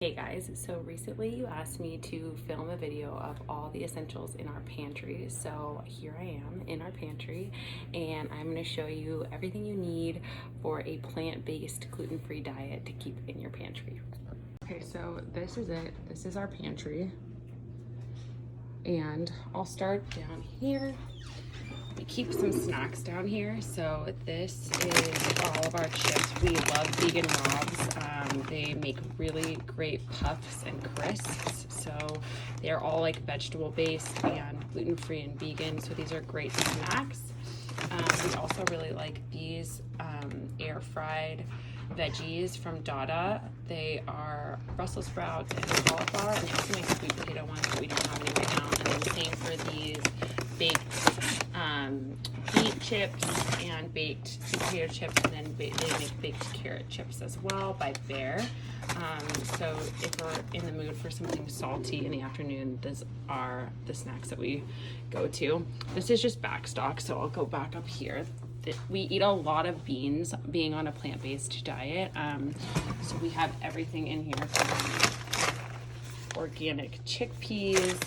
Hey guys, so recently you asked me to film a video of all the essentials in our pantry. So here I am in our pantry and I'm going to show you everything you need for a plant-based gluten-free diet to keep in your pantry. Okay, so this is it. This is our pantry. And I'll start down here. We keep some snacks down here. So this is all of our chips. We love vegan Robs. They make really great puffs and crisps. So they're all like vegetable based and gluten-free and vegan. So these are great snacks. We also really like these air fried veggies from Dada. They are Brussels sprouts and cauliflower, and they also make sweet potato ones, but we don't have any right now. And then same for these baked beet chips and baked sweet potato chips, and then they make baked carrot chips as well by Bear. So if we're in the mood for something salty in the afternoon, these are the snacks that we go to. This is just back stock, so I'll go back up here. We eat a lot of beans being on a plant-based diet. So we have everything in here from organic chickpeas,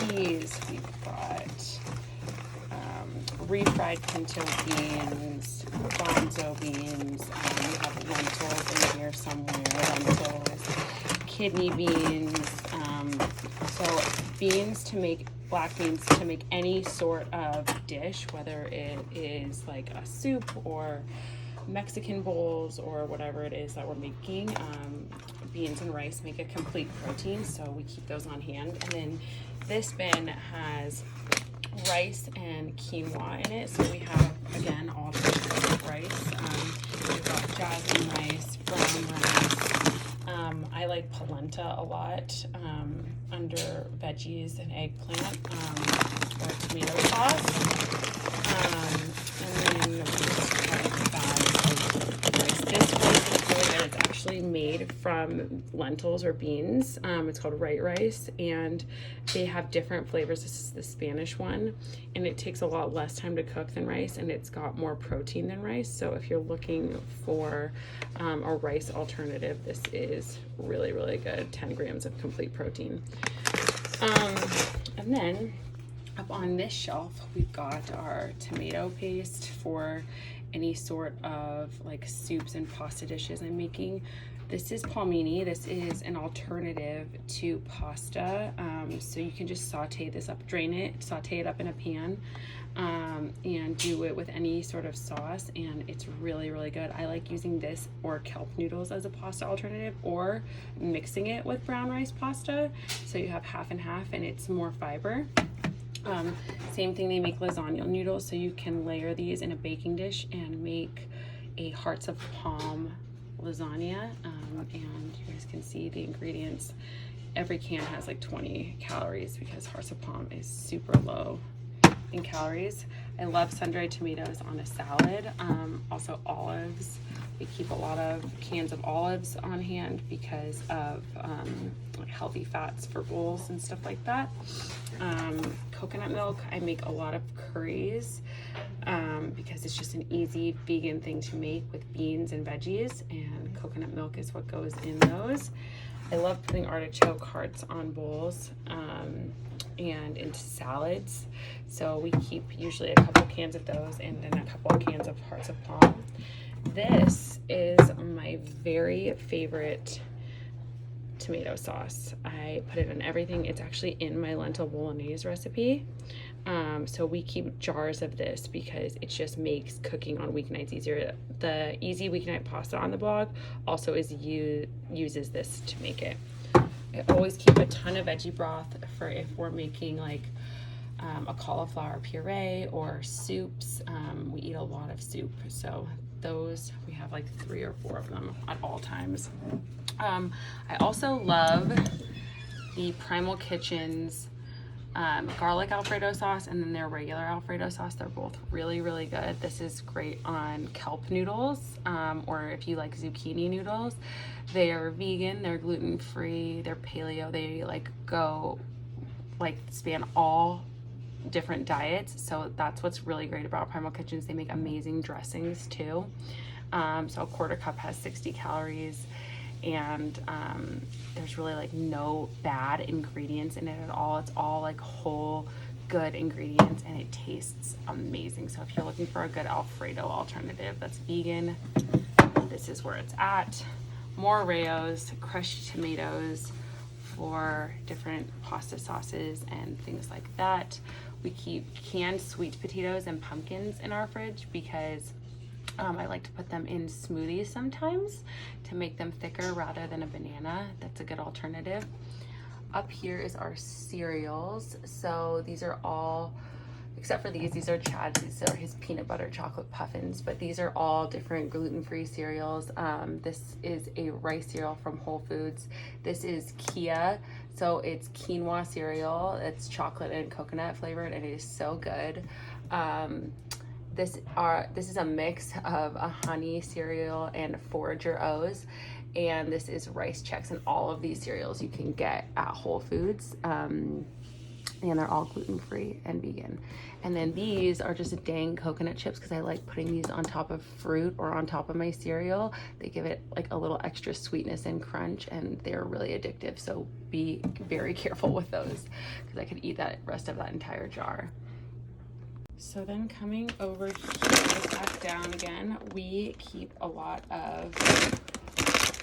peas, we've got refried pinto beans, bonzo beans, we have lentils in here somewhere, lentils, kidney beans, so beans to make, black beans to make any sort of dish, whether it is like a soup or Mexican bowls or whatever it is that we're making. Beans and rice make a complete protein, so we keep those on hand. And then this bin has rice and quinoa in it, so we have, again, all the types of rice. We've got jasmine rice, brown rice. I like polenta a lot under veggies and eggplant or tomato sauce. And then we just have a bag of rice. This rice is really good. It's actually made from lentils or beans. It's called white rice, and they have different flavors. This is the Spanish one, and it takes a lot less time to cook than rice, and it's got more protein than rice. So if you're looking for a rice alternative, this is really, really good. 10 grams of complete protein. And then up on this shelf, we've got our tomato paste for any sort of like soups and pasta dishes I'm making. This is palmini. This is an alternative to pasta. So you can just saute this up, drain it, saute it up in a pan, and do it with any sort of sauce, and it's really, really good. I like using this or kelp noodles as a pasta alternative, or mixing it with brown rice pasta. So you have half and half, and it's more fiber. Same thing, they make lasagna noodles, so you can layer these in a baking dish and make a hearts of palm lasagna. And you guys can see the ingredients. Every can has like 20 calories because hearts of palm is super low in calories. I love sun-dried tomatoes on a salad. Also olives. We keep a lot of cans of olives on hand because of like healthy fats for bowls and stuff like that. Coconut milk, I make a lot of curries because it's just an easy vegan thing to make with beans and veggies, and coconut milk is what goes in those. I love putting artichoke hearts on bowls and into salads. So we keep usually a couple cans of those and then a couple of cans of hearts of palm. This is my very favorite tomato sauce. I put it in everything. It's actually in my lentil bolognese recipe. So we keep jars of this because it just makes cooking on weeknights easier. The Easy Weeknight Pasta on the blog also uses this to make it. I always keep a ton of veggie broth for if we're making like a cauliflower puree or soups. We eat a lot of soup, so those, we have like 3 or 4 of them at all times. I also love the Primal Kitchen's garlic Alfredo sauce, and then their regular Alfredo sauce. They're both really, really good. This is great on kelp noodles, or if you like zucchini noodles. They are vegan, they're gluten-free, they're paleo. They span all different diets. So that's what's really great about Primal Kitchens. They make amazing dressings too. So a quarter cup has 60 calories. and there's really like no bad ingredients in it at all. It's all like whole good ingredients, and it tastes amazing. So if you're looking for a good Alfredo alternative that's vegan, this is where it's at. More Rayo's, crushed tomatoes for different pasta sauces and things like that. We keep canned sweet potatoes and pumpkins in our fridge because I like to put them in smoothies sometimes to make them thicker rather than a banana. That's a good alternative. Up here is our cereals. So these are all, except for these are Chad's, these are his peanut butter chocolate puffins, but these are all different gluten-free cereals. This is a rice cereal from Whole Foods. This is Kia, so it's quinoa cereal. It's chocolate and coconut flavored, and it is so good. This is a mix of a honey cereal and Forager O's, and this is Rice Chex, and all of these cereals you can get at Whole Foods, and they're all gluten-free and vegan. And then these are just dang coconut chips because I like putting these on top of fruit or on top of my cereal. They give it like a little extra sweetness and crunch, and they're really addictive, so be very careful with those because I could eat that rest of that entire jar. So then coming over here, back down again, we keep a lot of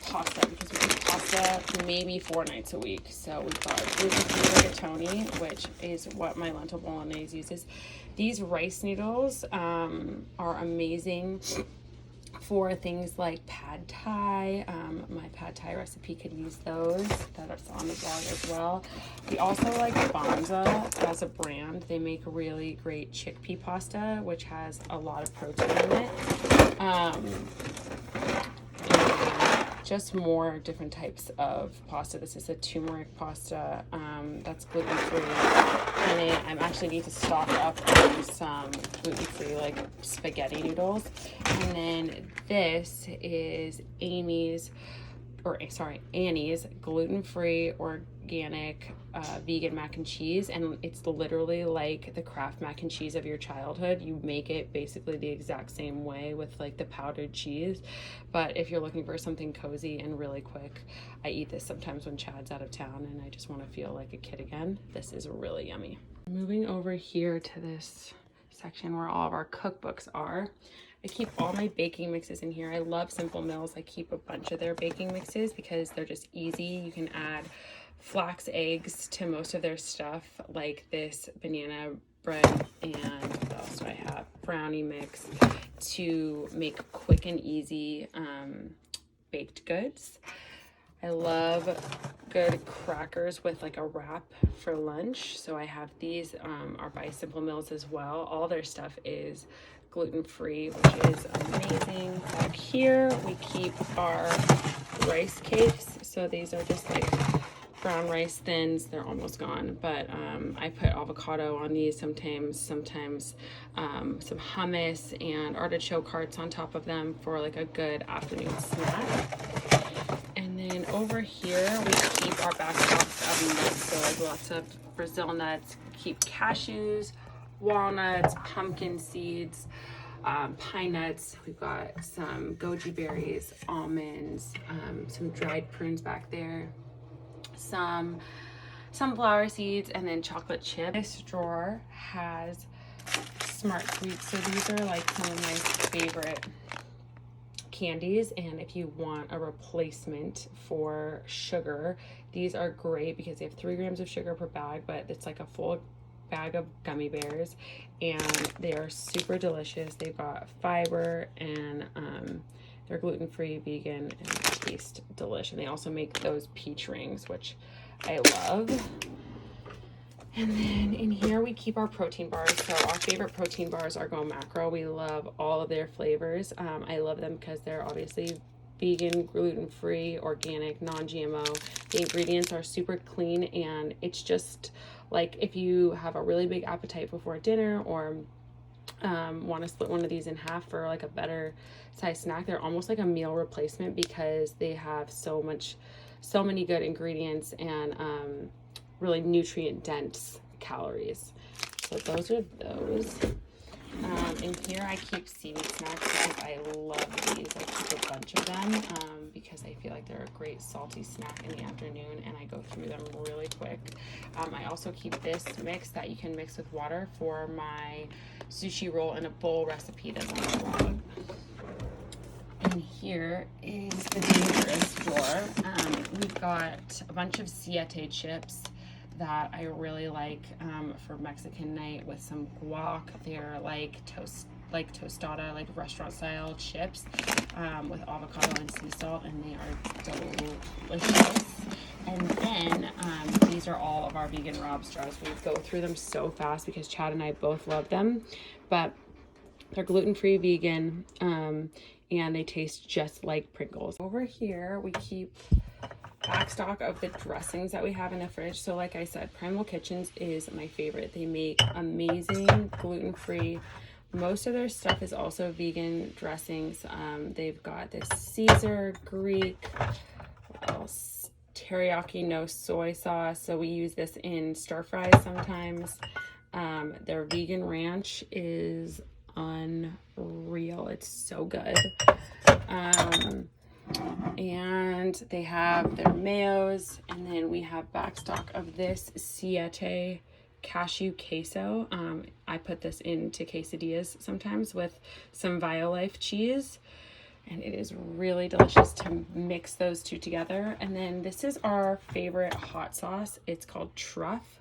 pasta because we eat pasta maybe 4 nights a week. So we've got gluten-free rigatoni, which is what my lentil bolognese uses. These rice noodles are amazing for things like pad thai. My pad thai recipe could use those. That's on the blog as well. We also like Banza as a brand. They make really great chickpea pasta, which has a lot of protein in it. Just more different types of pasta. This is a turmeric pasta that's gluten-free. And I actually need to stock up on some gluten-free like spaghetti noodles. And then this is Annie's gluten-free organic vegan mac and cheese, and it's literally like the Kraft mac and cheese of your childhood. You make it basically the exact same way with like the powdered cheese, but if you're looking for something cozy and really quick, I eat this sometimes when Chad's out of town and I just want to feel like a kid again. This is really yummy. Moving over here to this section where all of our cookbooks are. I keep all my baking mixes in here. I love Simple Mills. I keep a bunch of their baking mixes because they're just easy. You can add flax eggs to most of their stuff, like this banana bread and what else do I have? Brownie mix to make quick and easy baked goods. I love good crackers with like a wrap for lunch. So I have these are by Simple Mills as well. All their stuff is gluten-free, which is amazing. Back here we keep our rice cakes. So these are just like brown rice thins. They're almost gone, but I put avocado on these sometimes some hummus and artichoke hearts on top of them for like a good afternoon snack. And then over here we keep our back box of nuts. So like lots of Brazil nuts, keep cashews, walnuts, pumpkin seeds, pine nuts. We've got some goji berries, almonds, some dried prunes back there, some sunflower seeds, and then chocolate chip. This drawer has Smart Sweets. So these are like some of my favorite candies, and if you want a replacement for sugar, these are great because they have 3 grams of sugar per bag, but it's like a full bag of gummy bears, and they are super delicious. They've got fiber, and they're gluten-free, vegan, and they taste delicious. And they also make those peach rings, which I love. And then in here we keep our protein bars. So our favorite protein bars are Go Macro. We love all of their flavors. I love them because they're obviously vegan, gluten-free, organic, non-GMO. The ingredients are super clean, and it's just like if you have a really big appetite before dinner or want to split one of these in half for like a better size snack, they're almost like a meal replacement because they have so many good ingredients and really nutrient dense calories. So those are those. In here I keep seaweed snacks because I love these. I keep a bunch of them because I feel like they're a great salty snack in the afternoon, and I go through them really quick. I also keep this mix that you can mix with water for my sushi roll in a bowl recipe that's on the blog. And here is the dangerous drawer. We've got a bunch of siete chips that I really like for Mexican night with some guac. They're like tostada, like restaurant style chips with avocado and sea salt, and they are delicious. And then these are all of our vegan Rob straws. We go through them so fast because Chad and I both love them, but they're gluten-free, vegan, and they taste just like Pringles. Over here, we keep back stock of the dressings that we have in the fridge. So like I said, Primal Kitchens is my favorite. They make amazing gluten-free. Most of their stuff is also vegan dressings. They've got this Caesar, Greek, what else? Teriyaki, no soy sauce. So we use this in stir fries sometimes. Their vegan ranch is unreal. It's so good. And they have their mayos, and then we have back stock of this Siete cashew queso. I put this into quesadillas sometimes with some Violife cheese, and it is really delicious to mix those two together. And then this is our favorite hot sauce. It's called Truff.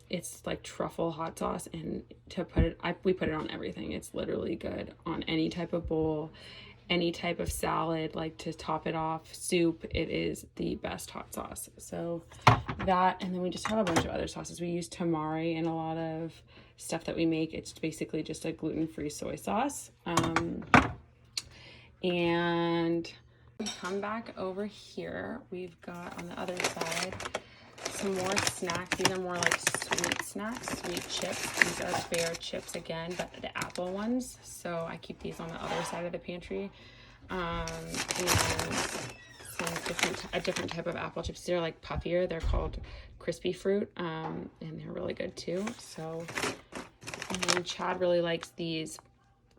It's like truffle hot sauce, and to put it, we put it on everything. It's literally good on any type of bowl, any type of salad, like to top it off, soup. It is the best hot sauce. So that, and then we just have a bunch of other sauces. We use tamari in a lot of stuff that we make. It's basically just a gluten-free soy sauce. And we come back over here. We've got on the other side some more snacks. These are more like sweet snacks, sweet chips. These are Bear chips again, but the apple ones. So I keep these on the other side of the pantry. And a different type of apple chips. They're like puffier. They're called crispy fruit, and they're really good too. So, and then Chad really likes these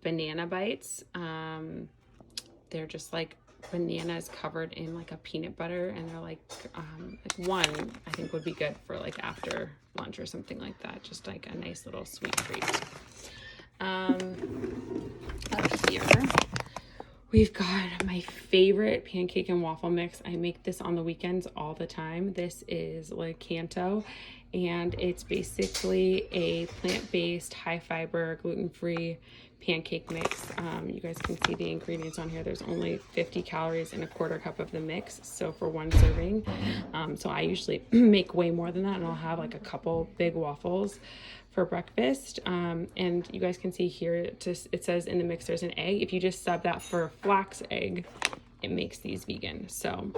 banana bites. They're just like bananas covered in like a peanut butter, and they're like one I think would be good for like after lunch or something like that, just like a nice little sweet treat. Up here we've got my favorite pancake and waffle mix. I make this on the weekends all the time. This is Lakanto, and it's basically a plant-based, high-fiber, gluten-free pancake mix. You guys can see the ingredients on here. There's only 50 calories in a quarter cup of the mix, so for one serving. So I usually make way more than that, and I'll have like a couple big waffles for breakfast. And you guys can see here, it says in the mix there's an egg. If you just sub that for a flax egg, it makes these vegan. So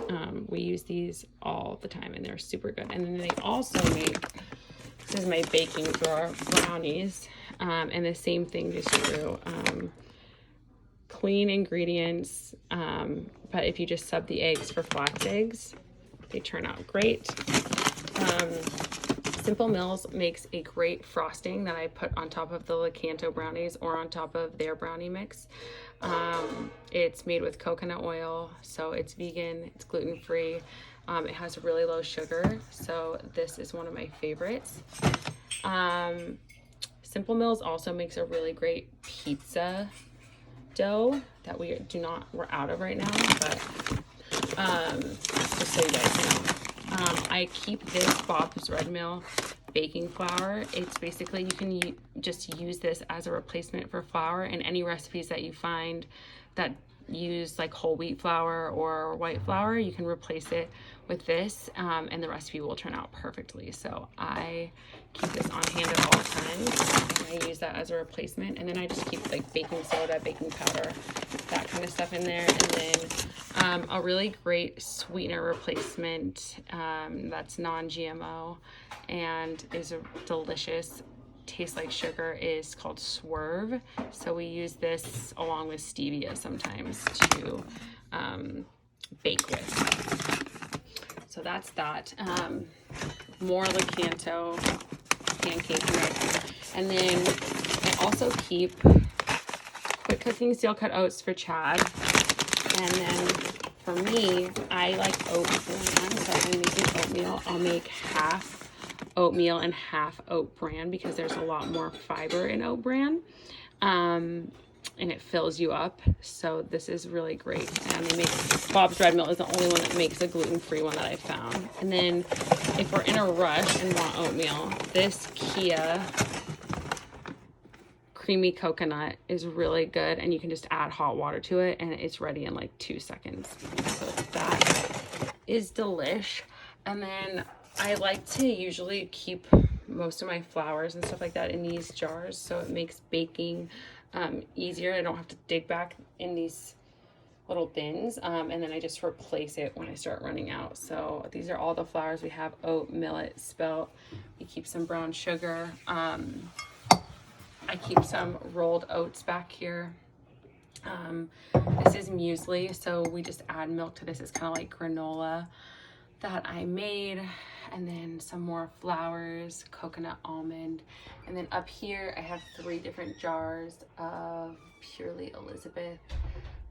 we use these all the time, and they're super good. And then they also make, this is my baking drawer, brownies. And the same thing is true. Clean ingredients, but if you just sub the eggs for flax eggs, they turn out great. Simple Mills makes a great frosting that I put on top of the Lakanto brownies or on top of their brownie mix. It's made with coconut oil, so it's vegan, it's gluten-free. It has really low sugar, so this is one of my favorites. Simple Mills also makes a really great pizza dough that we're out of right now, but just so you guys know. I keep this Bob's Red Mill baking flour. It's basically, you can just use this as a replacement for flour in any recipes that you find that use like whole wheat flour or white flour. You can replace it with this, and the recipe will turn out perfectly. So I keep this on hand at all times, and I use that as a replacement. And then I just keep like baking soda, baking powder, that kind of stuff in there. And then a really great sweetener replacement that's non-GMO and is a delicious, tastes like sugar, is called Swerve. So we use this along with stevia sometimes to bake with. So that's that. More Lakanto pancake mix. And then I also keep quick cooking steel cut oats for Chad. And then for me, I like oat bran. So if I'm making oatmeal, I'll make half oatmeal and half oat bran because there's a lot more fiber in oat bran. And it fills you up. So this is really great. And they make Bob's Red Mill is the only one that makes a gluten-free one that I found. And then if we're in a rush and want oatmeal, this Kia creamy coconut is really good, and you can just add hot water to it and it's ready in like 2 seconds. So that is delish. And then I like to usually keep most of my flours and stuff like that in these jars, so it makes baking easier. I don't have to dig back in these little bins, and then I just replace it when I start running out. So these are all the flours we have: oat, millet, spelt. We keep some brown sugar. I keep some rolled oats back here. This is muesli, so we just add milk to this. It's kind of like granola that I made. And then some more flours, coconut, almond. And then up here I have 3 different jars of Purely Elizabeth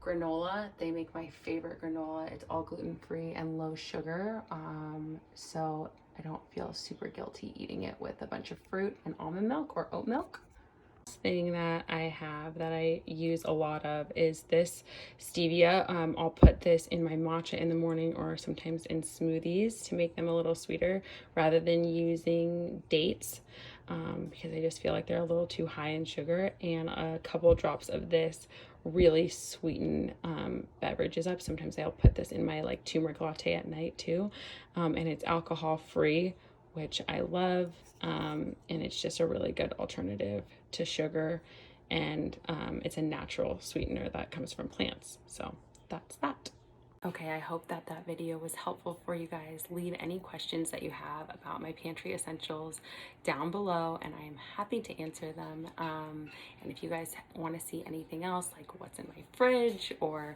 granola. They make my favorite granola. It's all gluten-free and low sugar, so I don't feel super guilty eating it with a bunch of fruit and almond milk or oat milk. Thing that I have that I use a lot of is this stevia. I'll put this in my matcha in the morning or sometimes in smoothies to make them a little sweeter rather than using dates, because I just feel like they're a little too high in sugar. And a couple drops of this really sweeten beverages up. Sometimes I'll put this in my like turmeric latte at night too, and it's alcohol free, which I love, and it's just a really good alternative to sugar, and it's a natural sweetener that comes from plants. So that's that. Okay, I hope that that video was helpful for you guys. Leave any questions that you have about my pantry essentials down below, and I am happy to answer them. And if you guys want to see anything else, like what's in my fridge or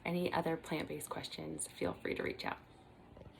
any other plant-based questions, feel free to reach out.